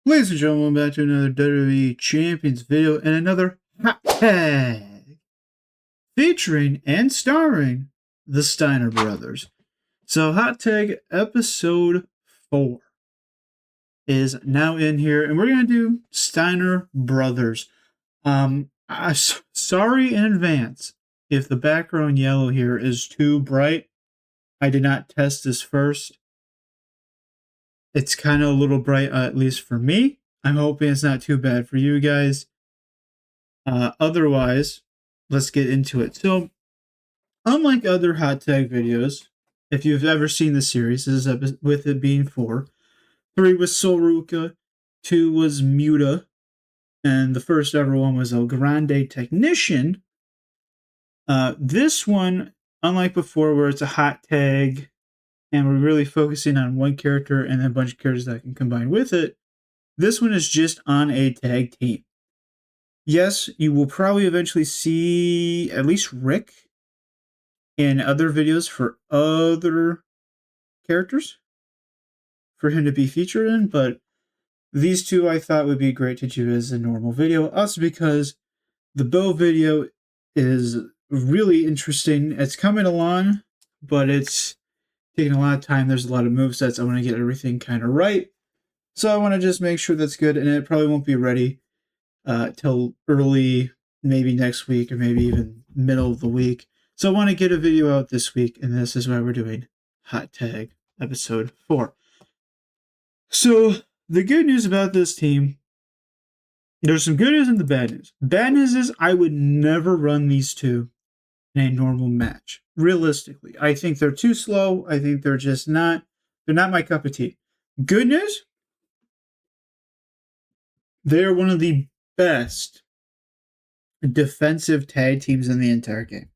Ladies and gentlemen, welcome back to another WWE Champions video and another hot tag featuring and starring the Steiner Brothers. So hot tag episode 4 is now in here, and we're gonna do Steiner Brothers. Sorry in advance if the background yellow here is too bright. I did not test this first. It's kind of a little bright, at least for me. I'm hoping it's not too bad for you guys. Otherwise, let's get into it. So, unlike other hot tag videos, if you've ever seen the series, this is with it being 4. 3 was Soruka, 2 was Muta, and the first ever one was El Grande Technician. This one, unlike before where it's a hot tag, and we're really focusing on one character and then a bunch of characters that can combine with it, this one is just on a tag team. Yes, you will probably eventually see at least Rick in other videos for other characters for him to be featured in, but these two I thought would be great to do as a normal video. Also because the Bo video is really interesting. It's coming along, but it's taking a lot of time. There's a lot of movesets. I want to get everything kind of right. So I want to just make sure that's good, and it probably won't be ready till early, maybe next week, or maybe even middle of the week. So I want to get a video out this week, and this is why we're doing Hot Tag Episode 4. So the good news about this team, there's some good news and the bad news. Bad news is I would never run these two in a normal match. Realistically, I think they're too slow. I think they're just not my cup of tea. Good news, they're one of the best defensive tag teams in the entire game.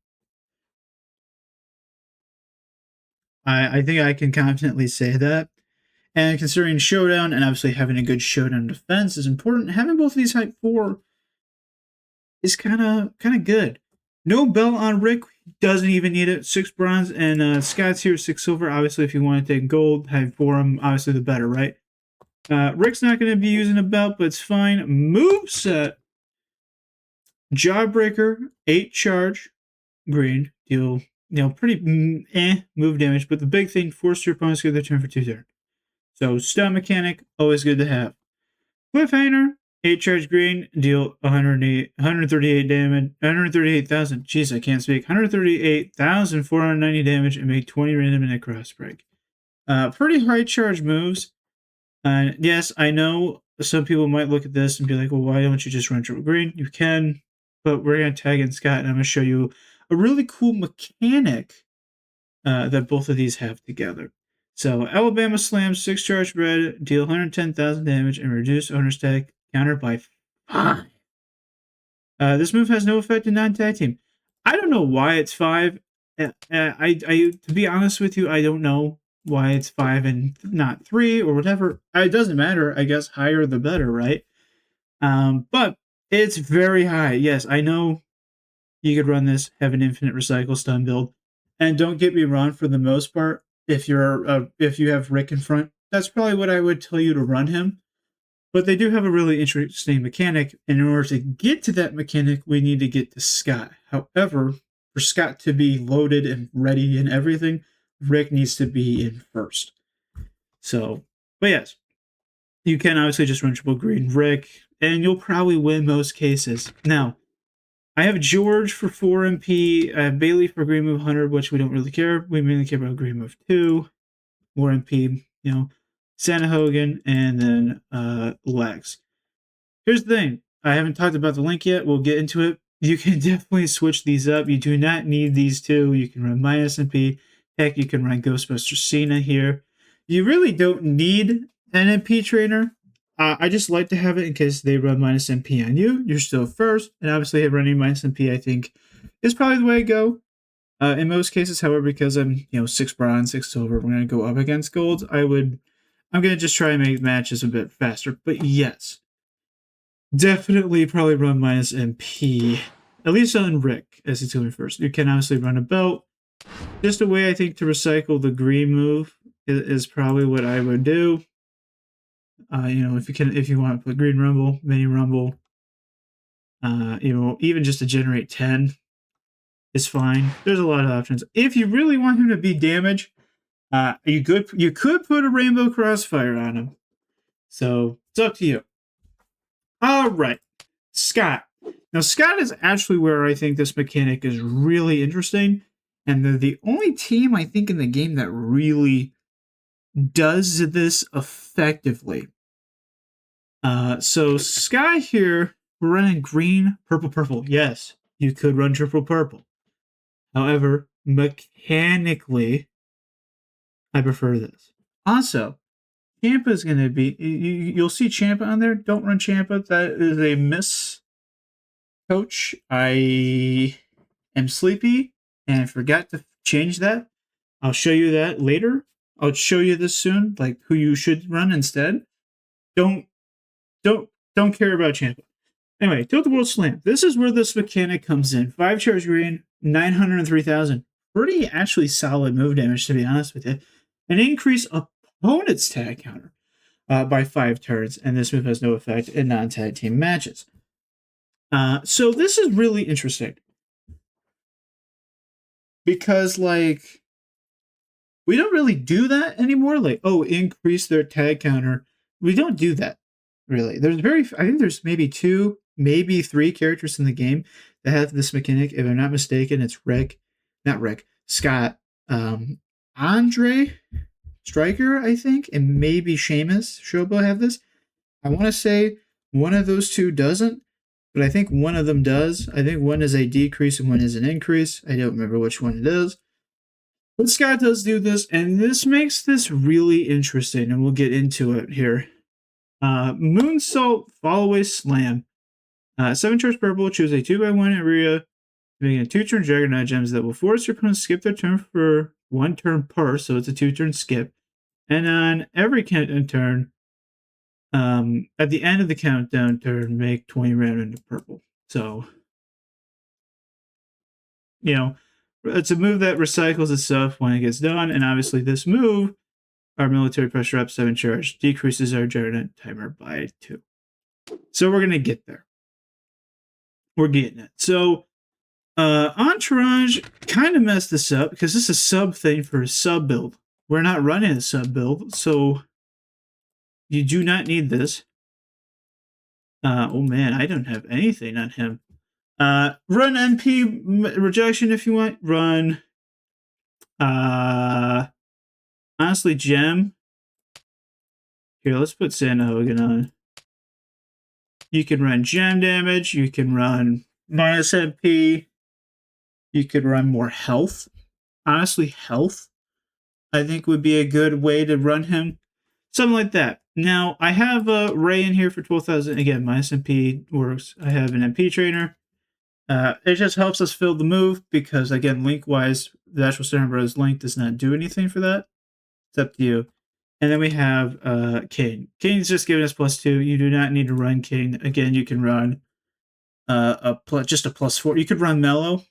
I think I can confidently say that. And considering Showdown and obviously having a good Showdown defense is important, having both of these Hype 4 is kind of good. No belt on Rick, doesn't even need it. 6 bronze, and Scott's here, 6 silver. Obviously, if you want to take gold, Hype 4 him, obviously the better, right? Rick's not going to be using a belt, but it's fine. Moveset, Jawbreaker, 8 charge, green, deal, pretty move damage, but the big thing, force your opponents to get their turn for 2 turns. So, stun mechanic, always good to have. Cliffhanger, 8 charge green, deal 138 damage, 138,000. Jeez, I can't speak. 138,490 damage and make 20 random in a cross break. Pretty high charge moves. Yes, I know some people might look at this and be like, well, why don't you just run triple green? You can, but we're going to tag in Scott, and I'm going to show you a really cool mechanic that both of these have together. So, Alabama Slam, 6 charge red, deal 110,000 damage, and reduce owner stack counter by 5. This move has no effect in non-tag team. I don't know why it's 5. To be honest with you, I don't know why it's 5 and not 3 or whatever. It doesn't matter. I guess higher the better, right? But it's very high. Yes, I know you could run this, have an infinite recycle stun build, and don't get me wrong. For the most part, if you have Rick in front, that's probably what I would tell you to run him. But they do have a really interesting mechanic, and in order to get to that mechanic, we need to get to Scott. However, for Scott to be loaded and ready and everything, Rick needs to be in first. So, but yes, you can obviously just run triple green Rick, and you'll probably win most cases. Now, I have George for 4 MP, I have Bailey for green move 100, which we don't really care. We mainly care about green move 2, 4 MP, Santa Hogan, and then Lex. Here's the thing. I haven't talked about the link yet. We'll get into it. You can definitely switch these up. You do not need these two. You can run minus MP. Heck, you can run Ghostbuster Cena here. You really don't need an MP trainer. I just like to have it in case they run minus MP on you. You're still first. And obviously running minus MP, I think, is probably the way to go. In most cases, however, because I'm 6 bronze, 6 silver, we're going to go up against golds. I'm going to just try and make matches a bit faster. But yes, definitely probably run minus MP, at least on Rick, as he's going first. You can obviously run a belt. Just a way I think to recycle the green move is probably what I would do. If you want to put green rumble, mini rumble, even just to generate 10 is fine. There's a lot of options. If you really want him to be damage, you could put a rainbow crossfire on him. So it's up to you. All right, Scott. Now Scott is actually where I think this mechanic is really interesting, and they're the only team I think in the game that really does this effectively. So Sky here, we're running green, purple, purple. Yes, you could run triple purple. However, mechanically, I prefer this. Also, Champa is going to be, you'll see Champa on there. Don't run Champa. That is a miss, coach. I am sleepy and I forgot to change that. I'll show you that later. I'll show you this soon, like who you should run instead. Don't care about Champa. Anyway, Tilt the World Slam. This is where this mechanic comes in. 5 charge green, 903,000. Pretty actually solid move damage, to be honest with you. An increase opponent's tag counter by 5 turns, and this move has no effect in non-tag team matches. So this is really interesting. Because, like, we don't really do that anymore. Like, increase their tag counter. We don't do that, really. I think there's maybe 2, maybe 3 characters in the game that have this mechanic. If I'm not mistaken, it's Scott, Andre, Striker, I think, and maybe Sheamus, Shobo have this. I want to say one of those 2 doesn't, but I think one of them does. I think one is a decrease and one is an increase. I don't remember which one it is. But Scott does do this, and this makes this really interesting, and we'll get into it here. Moonsault, Fallaway Slam. 7 charge purple, choose a 2x1 area, making a 2-turn Juggernaut gems that will force your opponent to skip their turn for 1 turn per, so it's a 2-turn skip. And on every turn, at the end of the countdown turn, make 20 random into purple. So, it's a move that recycles itself when it gets done, and obviously this move, our military pressure up 7 charge, decreases our Juggernaut timer by 2. So we're going to get there. We're getting it. So, Entourage kind of messed this up because this is a sub thing for a sub build. We're not running a sub build, so you do not need this. Oh man, I don't have anything on him. Run NP rejection if you want. Run, honestly, Gem. Here, let's put Santa Hogan on. You can run Gem damage. You can run minus MP. You could run more health. Honestly, health, I think, would be a good way to run him. Something like that. Now, I have Ray in here for 12,000. Again, minus MP works. I have an MP trainer. It just helps us fill the move because, again, link-wise, the actual Steiner Brothers link does not do anything for that. It's up to you. And then we have King. King's just giving us +2. You do not need to run King. Again, you can run just a +4. You could run Mellow.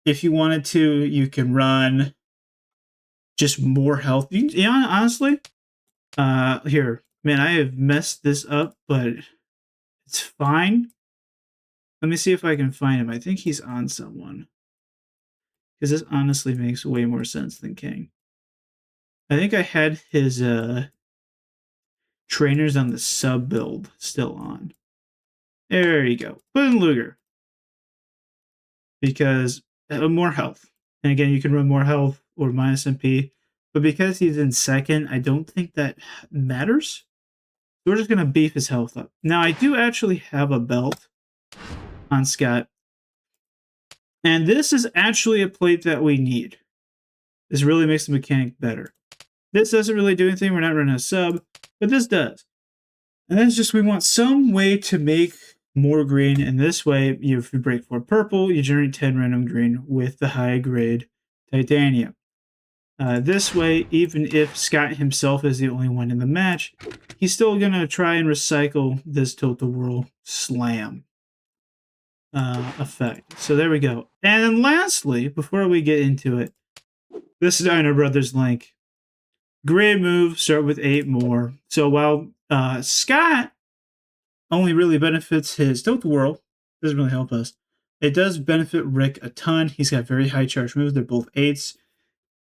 If you wanted to, you can run just more health. Honestly, here, man, I have messed this up, but it's fine. Let me see if I can find him. I think he's on someone. Because this honestly makes way more sense than King. I think I had his trainers on the sub build still on. There you go. Put in Luger. Because more health. And again, you can run more health or minus MP. But because he's in second, I don't think that matters. So we're just going to beef his health up. Now, I do actually have a belt on Scott. And this is actually a plate that we need. This really makes the mechanic better. This doesn't really do anything. We're not running a sub, but this does. And that's just, we want some way to make more green. And this way, if you break 4 purple, you generate 10 random green with the high grade titanium. This way, even if Scott himself is the only one in the match, he's still going to try and recycle this Tilt the World Slam. effect. So there we go. And then lastly, before we get into it, the Steiner Brothers link. Great move, start with 8 more. So while Scott only really benefits his Tilt-A-Whirl, doesn't really help us. It does benefit Rick a ton. He's got very high charge moves. They're both 8s.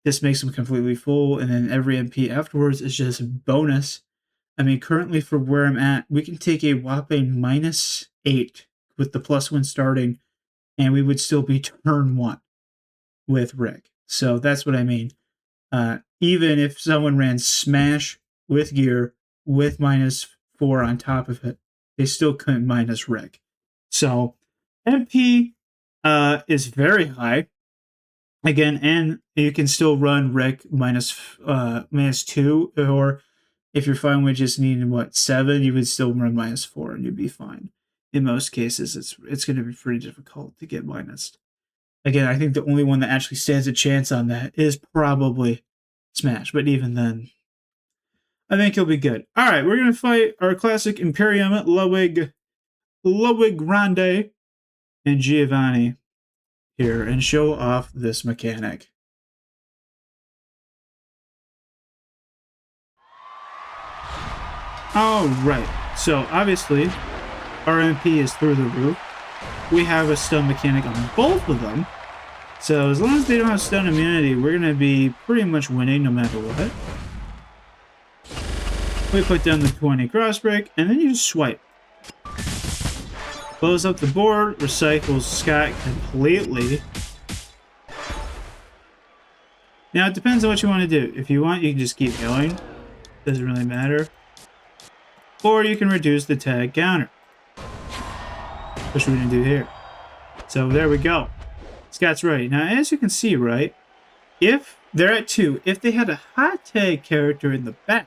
This makes him completely full, and then every MP afterwards is just bonus. I mean, currently for where I'm at, we can take a whopping -8 with the +1 starting, and we would still be turn 1 with Rick. So that's what I mean. Even if someone ran Smash with gear with -4 on top of it, they still couldn't minus Rick. So MP is very high. Again, and you can still run Rick -2, or if you're fine with just needing 7, you would still run -4 and you'd be fine. In most cases, it's going to be pretty difficult to get minused. Again, I think the only one that actually stands a chance on that is probably Smash, but even then, I think he'll be good. All right, we're going to fight our classic Imperium, Ludwig Grande, and Giovanni here and show off this mechanic. All right, so obviously our MP is through the roof. We have a stun mechanic on both of them. So as long as they don't have stun immunity, we're going to be pretty much winning no matter what. We put down the 20 cross break, and then you just swipe. Blows up the board, recycles Scott completely. Now, it depends on what you want to do. If you want, you can just keep going. Doesn't really matter. Or you can reduce the tag counter, which we're going to do here. So there we go. Scott's ready. Now, as you can see, right, if they're at 2, if they had a hot tag character in the back,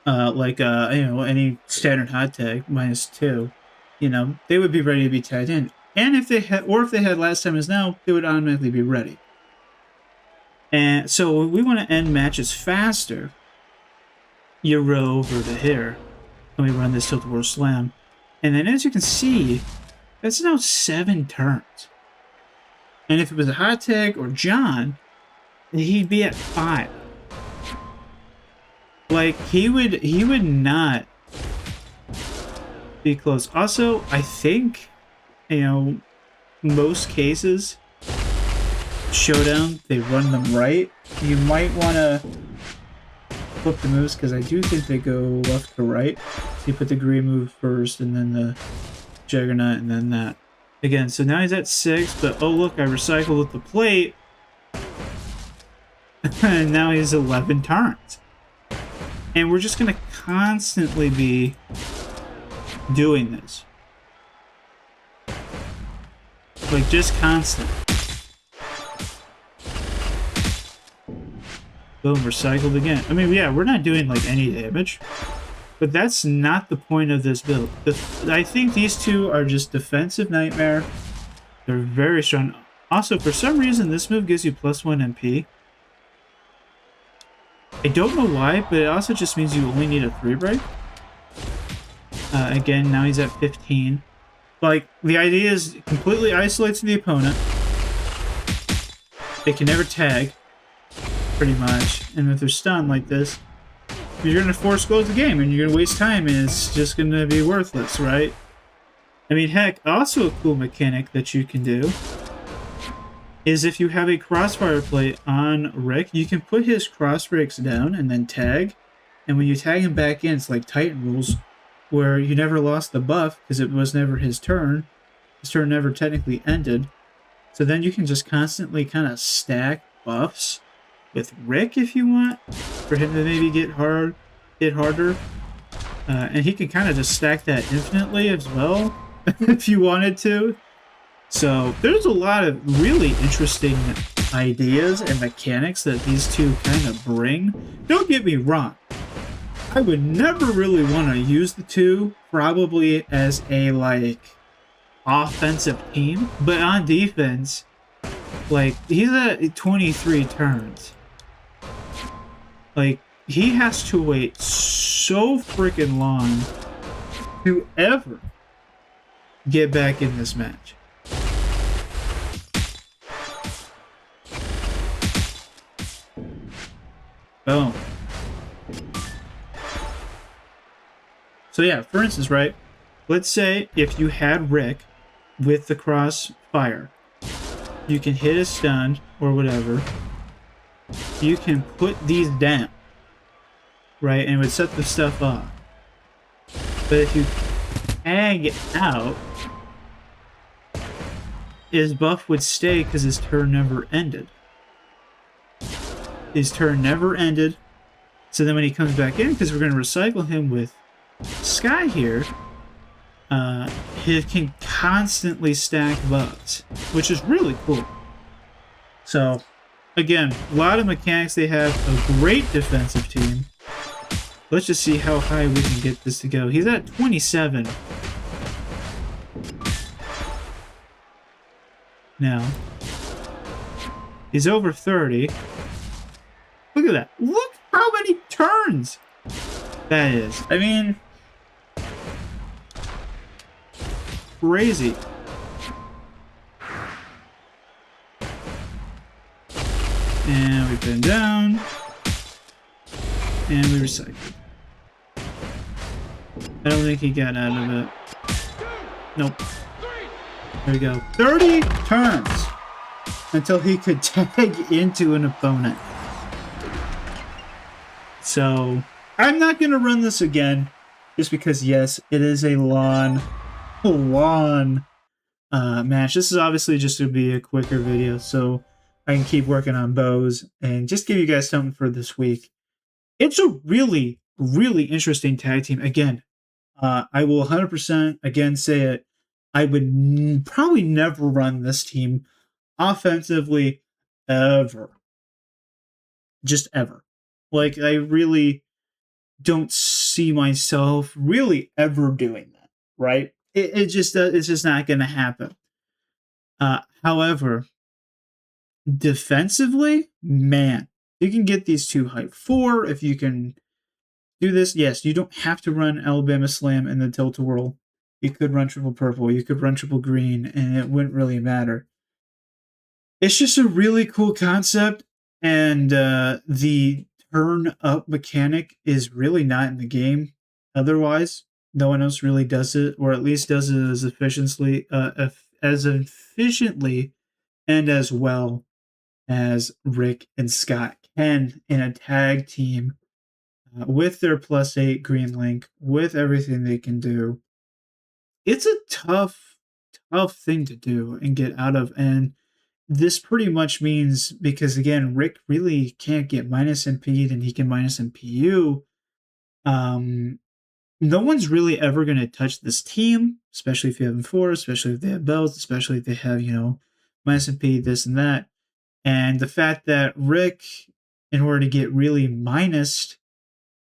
any standard hot tag -2, they would be ready to be tagged in. And if they had last time as now, they would automatically be ready. And so we want to end matches faster. You row over to here, and we run this Tilt-A-Whirl Slam. And then as you can see, that's now 7 turns. And if it was a hot tag or John, he'd be at 5. Like, he would not be close. Also, I think, most cases, Showdown, they run them right. You might want to flip the moves, because I do think they go left to right. So you put the green move first, and then the Juggernaut, and then that. Again, so now he's at 6, but oh look, I recycled with the plate. And now he's 11 turns. And we're just going to constantly be doing this. Like, just constant. Boom, recycled again. I mean, yeah, we're not doing, like, any damage. But that's not the point of this build. I think these two are just defensive nightmare. They're very strong. Also, for some reason, this move gives you +1 MP. I don't know why, but it also just means you only need a 3 break. Again, now he's at 15. Like, the idea is completely isolates the opponent. They can never tag, pretty much. And if they're stunned like this, you're going to force close the game, and you're going to waste time, and it's just going to be worthless, right? I mean, heck, also a cool mechanic that you can do is if you have a crossfire plate on Rick, you can put his cross breaks down and then tag. And when you tag him back in, it's like Titan rules, where you never lost the buff because it was never his turn. His turn never technically ended. So then you can just constantly kind of stack buffs with Rick if you want, for him to maybe hit harder. And he can kind of just stack that infinitely as well, if you wanted to. So there's a lot of really interesting ideas and mechanics that these two kind of bring. Don't get me wrong. I would never really want to use the two, probably as a, offensive team. But on defense, he's at 23 turns. He has to wait so freaking long to ever get back in this match. Boom. So yeah, for instance, right? Let's say if you had Rick with the crossfire, you can hit a stun or whatever. You can put these down, right? And it would set the stuff off. But if you tag out, his buff would stay because his turn never ended. His turn never ended. So then when he comes back in, because we're going to recycle him with Sky here, he can constantly stack buffs, which is really cool. So, again, a lot of mechanics. They have a great defensive team. Let's just see how high we can get this to go. He's at 27. Now, he's over 30. Look at that. Look how many turns that is. I mean, crazy. And we put him down. And we recycle. I don't think he got out of it. Nope. There we go. 30 turns until he could tag into an opponent. So, I'm not going to run this again, just because, yes, it is a long match. This is obviously just going to be a quicker video, so I can keep working on bows and just give you guys something for this week. It's a really, really interesting tag team. Again, I will 100% again say it. I would probably never run this team offensively ever. Just ever. Like, I really don't see myself really ever doing that, right? It's just not going to happen. However, defensively, man, you can get these two height 4 if you can do this. Yes, you don't have to run Alabama Slam in the Tilt-A-Whirl. You could run triple purple, you could run triple green, and it wouldn't really matter. It's just a really cool concept, and the turn up mechanic is really not in the game. Otherwise, no one else really does it, or at least does it as efficiently and as well as Rick and Scott can in a tag team with their +8 green link, with everything they can do. It's a tough thing to do and get out of, and this pretty much means, because again, Rick really can't get minus MP'd and he can minus MPU. No one's really ever going to touch this team, especially if you have M4, especially if they have belts, especially if they have, minus MP, this and that. And the fact that Rick, in order to get really minused,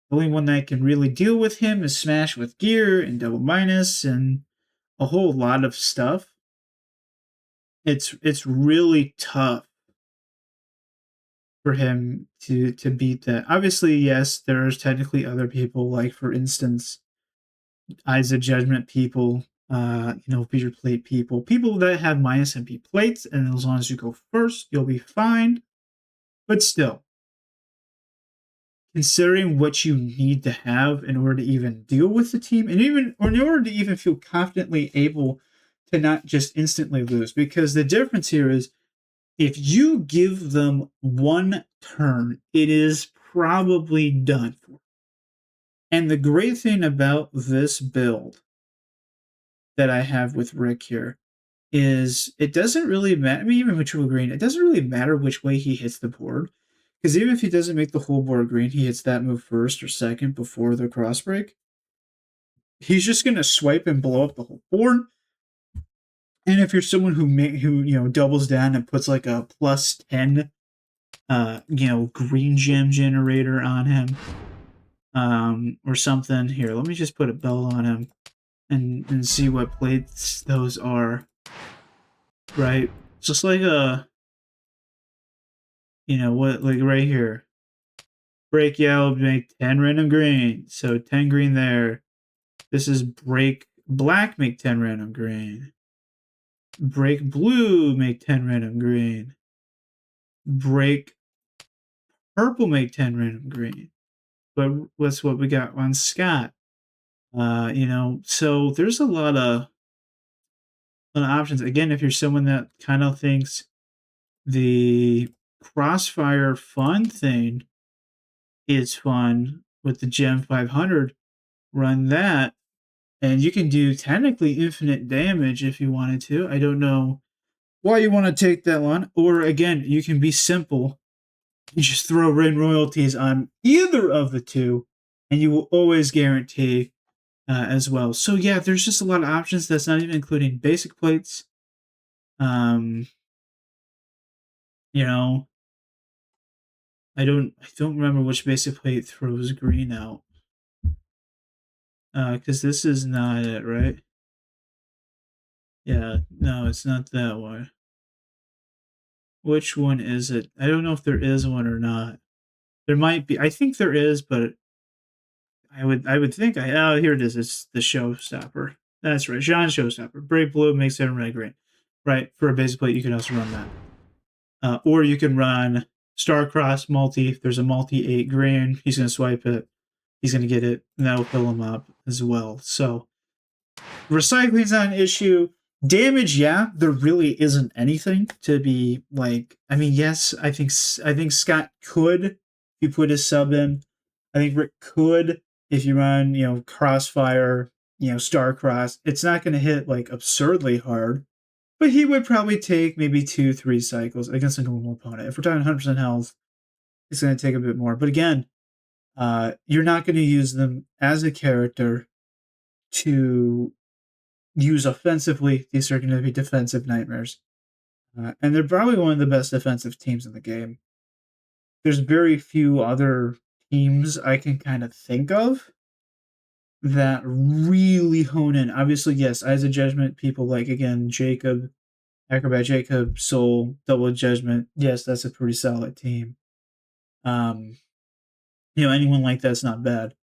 the only one that can really deal with him is Smash with gear and double minus and a whole lot of stuff. It's really tough for him to beat that. Obviously, yes, there's technically other people, like for instance, Eyes of Judgment people, feature plate people that have minus MP plates, and as long as you go first, you'll be fine. But still, considering what you need to have in order to even deal with the team, and in order to even feel confidently able to not just instantly lose, because the difference here is, if you give them one turn, it is probably done for. And the great thing about this build that I have with Rick here is it doesn't really matter. I mean, even with triple green, it doesn't really matter which way he hits the board. Because even if he doesn't make the whole board green, he hits that move first or second before the cross break. He's just going to swipe and blow up the whole board. And if you're someone who doubles down and puts like a +10 green gem generator on him, or something. Here, let me just put a bell on him and see what plates those are. Right? Just like like right here. Break yellow, make 10 random green. So 10 green there. This is break Black, make 10 random green. Break blue, make 10 random green. Break purple, make 10 random green. But what's what we got on Scott? So there's a lot of options. Again, if you're someone that kind of thinks the Crossfire fun thing is fun with the Gem 500, run that, and you can do technically infinite damage if you wanted to. I don't know why you want to take that one. Or again, you can be simple. You just throw rain royalties on either of the two, and you will always guarantee as well. So yeah, there's just a lot of options. That's not even including basic plates. Um, you know, I don't remember which basic plate throws green out. Because this is not it, right? Yeah, no, it's not that one. Which one is it? I don't know if there is one or not. There might be. I think there is, but I would think here it is. It's the showstopper. That's right, Jean's showstopper. Brave blue makes it red green. Right, for a basic plate, you can also run that. Or you can run Starcross multi. There's a multi 8 green. He's going to swipe it. He's going to get it, and that'll fill him up as well. So recycling's not an issue. Damage, yeah, there really isn't anything to be like. I mean, yes, I think Scott could if you put his sub in. I think Rick could if you run Crossfire, Starcross. It's not going to hit like absurdly hard, but he would probably take maybe 2-3 cycles against a normal opponent. If we're talking 100% health, it's going to take a bit more. But again, you're not going to use them as a character to use offensively. These are going to be defensive nightmares. And they're probably one of the best defensive teams in the game. There's very few other teams I can kind of think of that really hone in. Obviously, yes, Eyes of Judgment, people like, again, Jacob, Acrobat Jacob, Soul, Double Judgment. Yes, that's a pretty solid team. Anyone like that's not bad.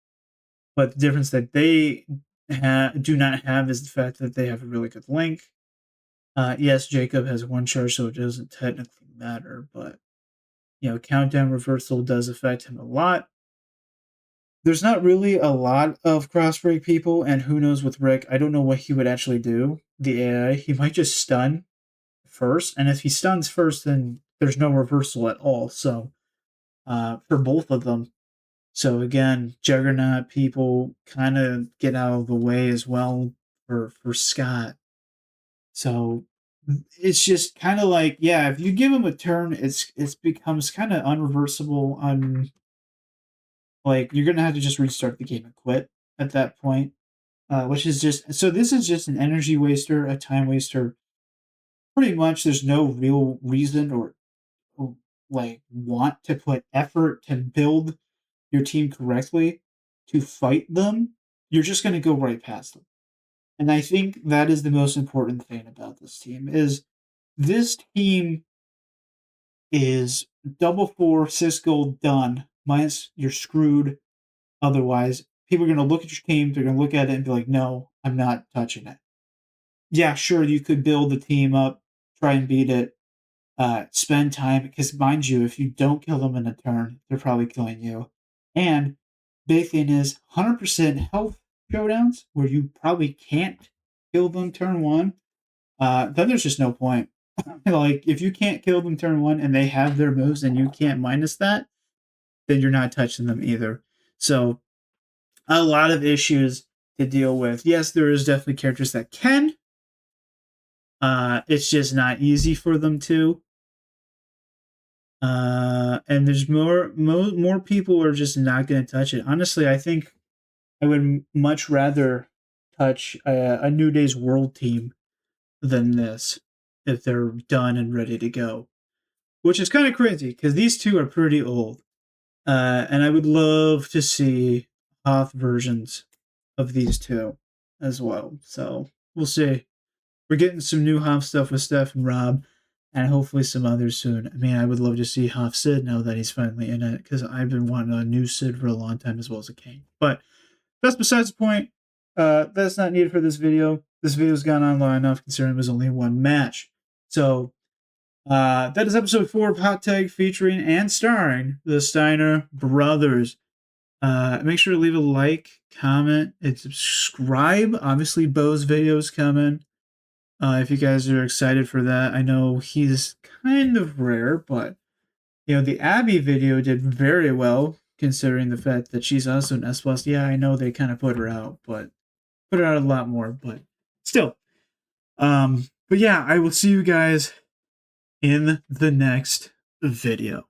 But the difference that they do not have is the fact that they have a really good link. Yes, Jacob has one charge, so it doesn't technically matter, but countdown reversal does affect him a lot. There's not really a lot of crossbreak people, and who knows with Rick, I don't know what he would actually do. The AI, he might just stun first, and if he stuns first, then there's no reversal at all. So for both of them. So again, Juggernaut people kind of get out of the way as well for Scott. So it's just kind of like, yeah, if you give him a turn, it becomes kind of unreversible. Like, you're gonna have to just restart the game and quit at that point, which is just so. This is just an energy waster, a time waster. Pretty much, there's no real reason or like want to put effort to build your team correctly to fight them. You're just gonna go right past them. And I think that is the most important thing about this team is this team is double 4, 6 gold done. Minus you're screwed. Otherwise, people are going to look at your team. They're going to look at it and be like, no, I'm not touching it. Yeah, sure, you could build the team up, try and beat it, spend time. Because mind you, if you don't kill them in a turn, they're probably killing you. And big thing is 100% health showdowns where you probably can't kill them turn one. Then there's just no point. Like, if you can't kill them turn one and they have their moves and you can't minus that, then you're not touching them either. So, a lot of issues to deal with. Yes, there is definitely characters that can. It's just not easy for them to. And there's more people are just not going to touch it. Honestly, I think I would much rather touch a New Day's World team than this if they're done and ready to go. Which is kind of crazy because these two are pretty old. And I would love to see Hoth versions of these two as well. So we'll see. We're getting some new Hoth stuff with Steph and Rob, and hopefully some others soon. I mean, I would love to see Hoth Sid now that he's finally in it because I've been wanting a new Sid for a long time as well as a King. But that's besides the point. that's not needed for this video. This video's gone on long enough considering it was only one match. So that is episode 4 of Hot Tag featuring and starring the Steiner Brothers. Make sure to leave a like, comment, and subscribe. Obviously, Bo's video's coming. If you guys are excited for that, I know he's kind of rare, but the Abby video did very well considering the fact that she's also an S+. Yeah, I know they kind of put her out, but put her out a lot more, but still. But yeah, I will see you guys in the next video.